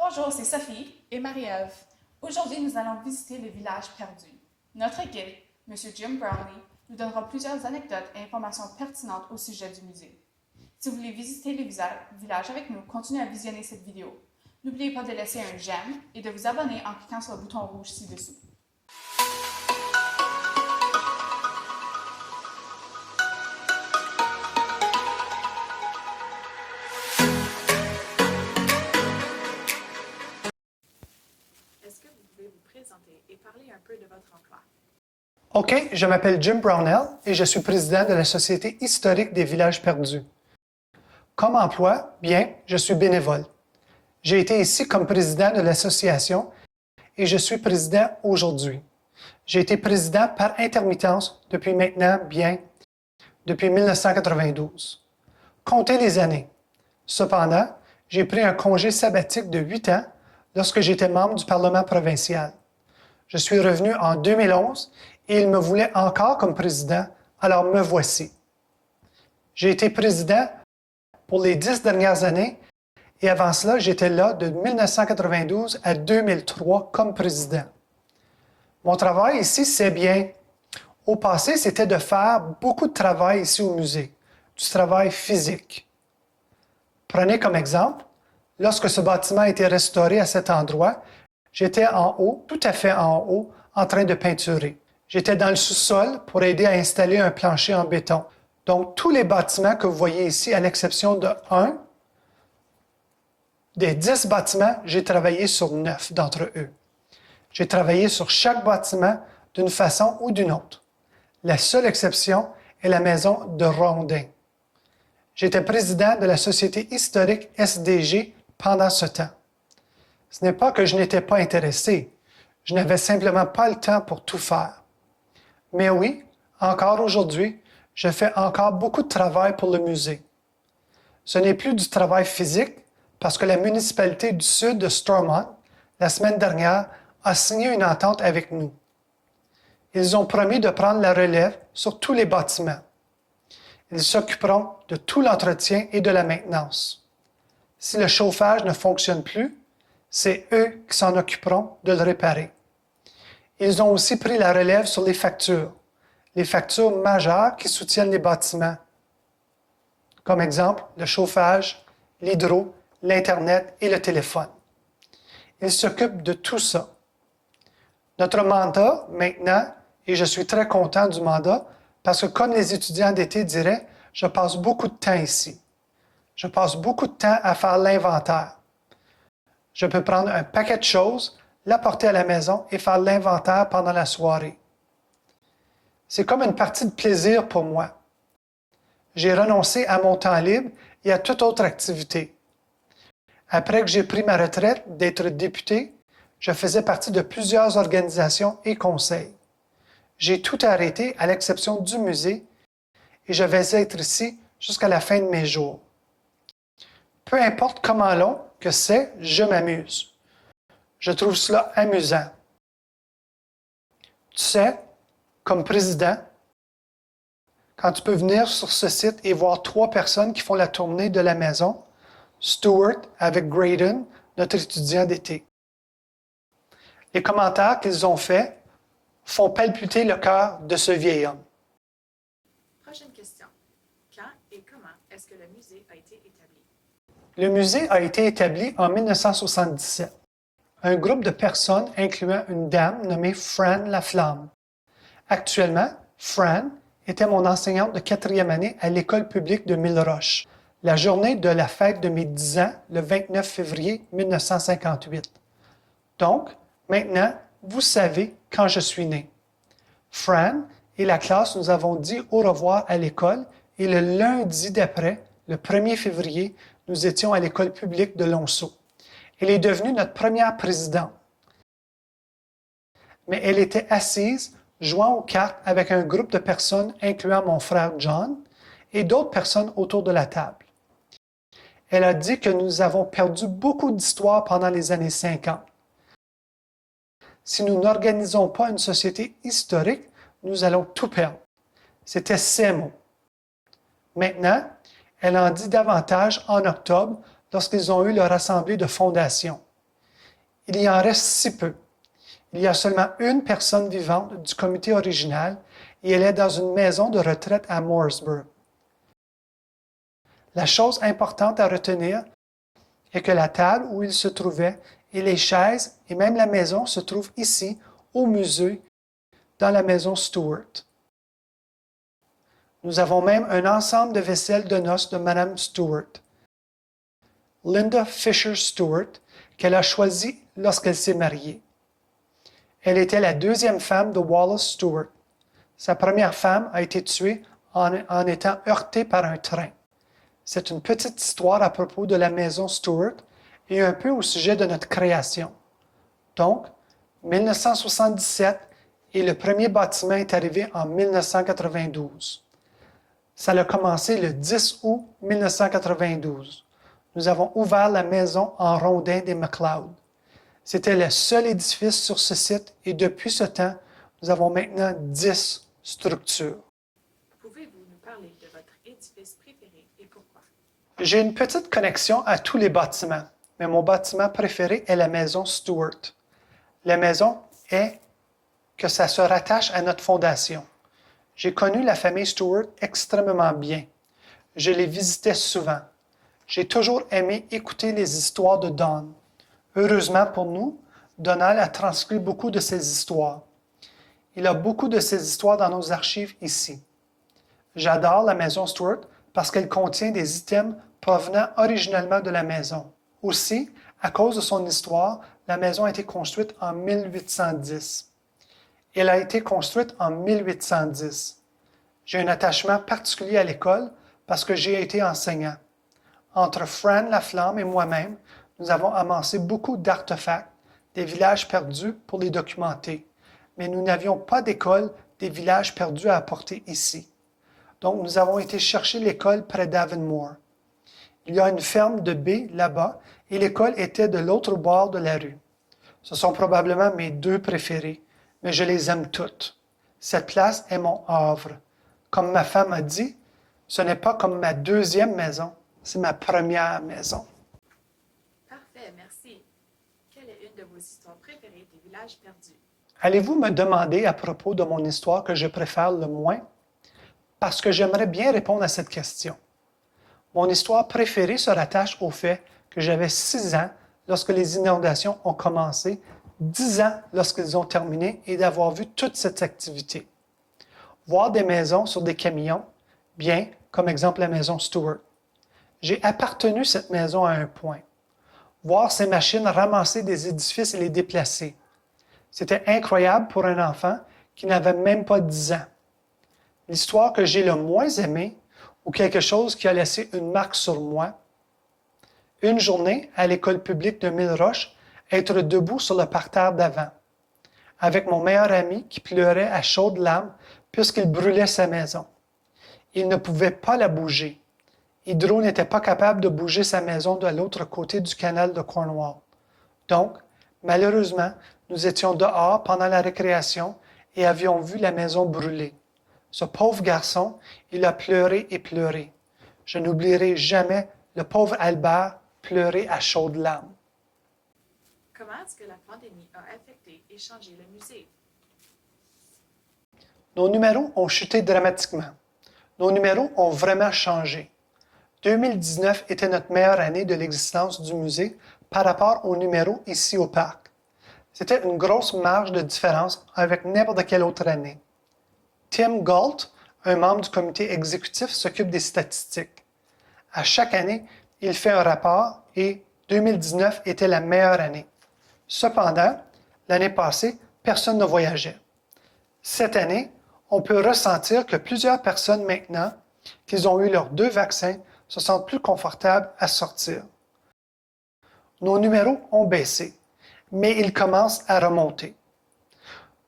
Bonjour, c'est Sophie. Et Marie-Ève. Aujourd'hui, nous allons visiter le village perdu. Notre guide, M. Jim Brownlee, nous donnera plusieurs anecdotes et informations pertinentes au sujet du musée. Si vous voulez visiter le village avec nous, continuez à visionner cette vidéo. N'oubliez pas de laisser un j'aime et de vous abonner en cliquant sur le bouton rouge ci-dessous. Est-ce que vous pouvez vous présenter et parler un peu de votre emploi? OK, je m'appelle Jim Brownell et je suis président de la Société historique des villages perdus. Comme emploi, bien, je suis bénévole. J'ai été ici comme président de l'association et je suis président aujourd'hui. J'ai été président par intermittence depuis maintenant, bien, depuis 1992. Comptez les années. Cependant, j'ai pris un congé sabbatique de 8 ans lorsque j'étais membre du Parlement provincial. Je suis revenu en 2011 et il me voulait encore comme président, alors me voici. J'ai été président pour les 10 dernières années et avant cela, j'étais là de 1992 à 2003 comme président. Mon travail ici, c'est bien. Au passé, c'était de faire beaucoup de travail ici au musée, du travail physique. Prenez comme exemple, lorsque ce bâtiment a été restauré à cet endroit, j'étais en haut, tout à fait en haut, en train de peinturer. J'étais dans le sous-sol pour aider à installer un plancher en béton. Donc, tous les bâtiments que vous voyez ici, à l'exception de un, des 10 bâtiments, j'ai travaillé sur 9 d'entre eux. J'ai travaillé sur chaque bâtiment d'une façon ou d'une autre. La seule exception est la maison de Rondin. J'étais président de la Société historique SDG pendant ce temps. Ce n'est pas que je n'étais pas intéressé, je n'avais simplement pas le temps pour tout faire. Mais oui, encore aujourd'hui, je fais encore beaucoup de travail pour le musée. Ce n'est plus du travail physique parce que la municipalité du sud de Stormont, la semaine dernière, a signé une entente avec nous. Ils ont promis de prendre la relève sur tous les bâtiments. Ils s'occuperont de tout l'entretien et de la maintenance. Si le chauffage ne fonctionne plus, c'est eux qui s'en occuperont de le réparer. Ils ont aussi pris la relève sur les factures majeures qui soutiennent les bâtiments. Comme exemple, le chauffage, l'hydro, l'Internet et le téléphone. Ils s'occupent de tout ça. Notre mandat, maintenant, et je suis très content du mandat, parce que comme les étudiants d'été diraient, je passe beaucoup de temps ici. Je passe beaucoup de temps à faire l'inventaire. Je peux prendre un paquet de choses, l'apporter à la maison et faire l'inventaire pendant la soirée. C'est comme une partie de plaisir pour moi. J'ai renoncé à mon temps libre et à toute autre activité. Après que j'ai pris ma retraite d'être député, je faisais partie de plusieurs organisations et conseils. J'ai tout arrêté à l'exception du musée et je vais être ici jusqu'à la fin de mes jours. Peu importe comment long que c'est, je m'amuse. Je trouve cela amusant. Tu sais, comme président, quand tu peux venir sur ce site et voir 3 personnes qui font la tournée de la maison, Stuart avec Graydon, notre étudiant d'été. Les commentaires qu'ils ont faits font palpiter le cœur de ce vieil homme. Prochaine question. Quand et comment est-ce que le musée a été établi? Le musée a été établi en 1977. Un groupe de personnes incluant une dame nommée Fran Laflamme. Actuellement, Fran était mon enseignante de 4e année à l'école publique de Mille-Roches. La journée de la fête de mes 10 ans, le 29 février 1958. Donc, maintenant, vous savez quand je suis né. Fran et la classe, nous avons dit au revoir à l'école et le lundi d'après, le 1er février, nous étions à l'école publique de Lonceau. Elle est devenue notre première présidente. Mais elle était assise, jouant aux cartes avec un groupe de personnes incluant mon frère John et d'autres personnes autour de la table. Elle a dit que nous avons perdu beaucoup d'histoires pendant les années 50. Si nous n'organisons pas une société historique, nous allons tout perdre. C'était ses mots. Maintenant, elle en dit davantage en octobre lorsqu'ils ont eu leur assemblée de fondation. Il y en reste si peu. Il y a seulement une personne vivante du comité original et elle est dans une maison de retraite à Mooresburg. La chose importante à retenir est que la table où il se trouvait et les chaises et même la maison se trouvent ici, au musée, dans la maison Stewart. Nous avons même un ensemble de vaisselle de noces de Mme Stewart, Linda Fisher Stewart, qu'elle a choisi lorsqu'elle s'est mariée. Elle était la deuxième femme de Wallace Stewart. Sa première femme a été tuée en étant heurtée par un train. C'est une petite histoire à propos de la maison Stewart et un peu au sujet de notre création. Donc, 1977 et le premier bâtiment est arrivé en 1992. Ça a commencé le 10 août 1992. Nous avons ouvert la maison en rondin des McLeod. C'était le seul édifice sur ce site et depuis ce temps, nous avons maintenant 10 structures. Pouvez-vous nous parler de votre édifice préféré et pourquoi? J'ai une petite connexion à tous les bâtiments, mais mon bâtiment préféré est la maison Stewart. La maison est que ça se rattache à notre fondation. J'ai connu la famille Stewart extrêmement bien. Je les visitais souvent. J'ai toujours aimé écouter les histoires de Don. Heureusement pour nous, Donald a transcrit beaucoup de ces histoires. Il a beaucoup de ces histoires dans nos archives ici. J'adore la maison Stewart parce qu'elle contient des items provenant originellement de la maison. Aussi, à cause de son histoire, la maison a été construite en 1810. Elle a été construite en 1810. J'ai un attachement particulier à l'école parce que j'ai été enseignant. Entre Fran Laflamme et moi-même, nous avons amassé beaucoup d'artefacts des villages perdus pour les documenter, mais nous n'avions pas d'école des villages perdus à apporter ici. Donc, nous avons été chercher l'école près d'Avonmore. Il y a une ferme de baies là-bas et l'école était de l'autre bord de la rue. Ce sont probablement mes deux préférés, mais je les aime toutes. Cette place est mon havre. Comme ma femme a dit, ce n'est pas comme ma deuxième maison, c'est ma première maison. Parfait, merci. Quelle est une de vos histoires préférées des villages perdus? Allez-vous me demander à propos de mon histoire que je préfère le moins? Parce que j'aimerais bien répondre à cette question. Mon histoire préférée se rattache au fait que j'avais 6 ans lorsque les inondations ont commencé, 10 ans lorsqu'ils ont terminé et d'avoir vu toute cette activité. Voir des maisons sur des camions, bien, comme exemple la maison Stewart. J'ai appartenu cette maison à un point. Voir ces machines ramasser des édifices et les déplacer. C'était incroyable pour un enfant qui n'avait même pas 10 ans. L'histoire que j'ai le moins aimée, ou quelque chose qui a laissé une marque sur moi, une journée à l'école publique de Mille-Roches, être debout sur le parterre d'avant, avec mon meilleur ami qui pleurait à chaudes larmes puisqu'il brûlait sa maison. Il ne pouvait pas la bouger. Hydro n'était pas capable de bouger sa maison de l'autre côté du canal de Cornwall. Donc, malheureusement, nous étions dehors pendant la récréation et avions vu la maison brûler. Ce pauvre garçon, il a pleuré et pleuré. Je n'oublierai jamais le pauvre Albert pleurer à chaudes larmes. Comment est-ce que la pandémie a affecté et changé le musée? Nos numéros ont chuté dramatiquement. Nos numéros ont vraiment changé. 2019 était notre meilleure année de l'existence du musée par rapport aux numéros ici au parc. C'était une grosse marge de différence avec n'importe quelle autre année. Tim Galt, un membre du comité exécutif, s'occupe des statistiques. À chaque année, il fait un rapport et 2019 était la meilleure année. Cependant, l'année passée, personne ne voyageait. Cette année, on peut ressentir que plusieurs personnes maintenant, qu'ils ont eu leurs 2 vaccins, se sentent plus confortables à sortir. Nos numéros ont baissé, mais ils commencent à remonter.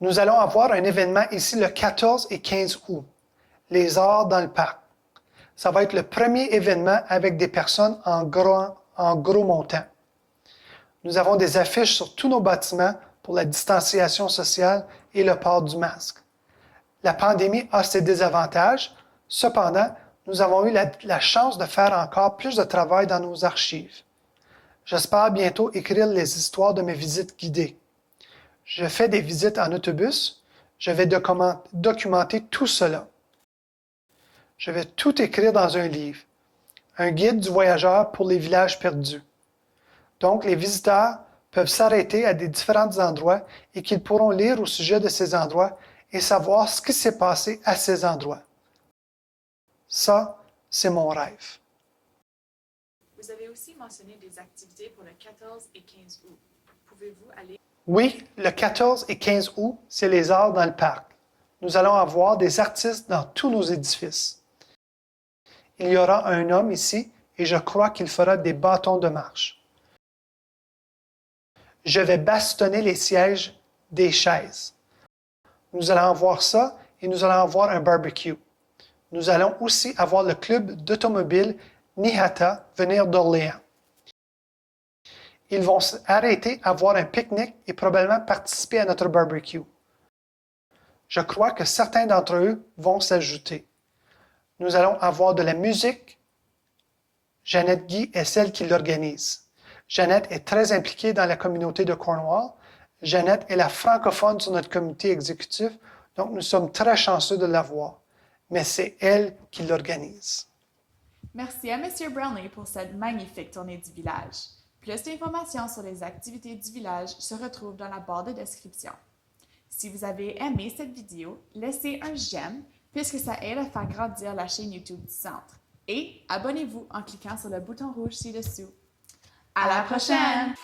Nous allons avoir un événement ici le 14 et 15 août, les arts dans le parc. Ça va être le premier événement avec des personnes en gros montant. Nous avons des affiches sur tous nos bâtiments pour la distanciation sociale et le port du masque. La pandémie a ses désavantages, cependant, nous avons eu la chance de faire encore plus de travail dans nos archives. J'espère bientôt écrire les histoires de mes visites guidées. Je fais des visites en autobus. Je vais documenter tout cela. Je vais tout écrire dans un livre. Un guide du voyageur pour les villages perdus. Donc, les visiteurs peuvent s'arrêter à des différents endroits et qu'ils pourront lire au sujet de ces endroits et savoir ce qui s'est passé à ces endroits. Ça, c'est mon rêve. Vous avez aussi mentionné des activités pour le 14 et 15 août. Pouvez-vous aller... Oui, le 14 et 15 août, c'est les arts dans le parc. Nous allons avoir des artistes dans tous nos édifices. Il y aura un homme ici et je crois qu'il fera des bâtons de marche. Je vais bastonner les sièges des chaises. Nous allons avoir ça et nous allons avoir un barbecue. Nous allons aussi avoir le club d'automobile Nihata venir d'Orléans. Ils vont s'arrêter à voir un pique-nique et probablement participer à notre barbecue. Je crois que certains d'entre eux vont s'ajouter. Nous allons avoir de la musique. Jeannette Guy est celle qui l'organise. Jeannette est très impliquée dans la communauté de Cornwall. Jeannette est la francophone sur notre comité exécutif, donc nous sommes très chanceux de l'avoir. Mais c'est elle qui l'organise. Merci à M. Brownlee pour cette magnifique tournée du village. Plus d'informations sur les activités du village se retrouvent dans la barre de description. Si vous avez aimé cette vidéo, laissez un j'aime puisque ça aide à faire grandir la chaîne YouTube du Centre. Et abonnez-vous en cliquant sur le bouton rouge ci-dessous. À la prochaine!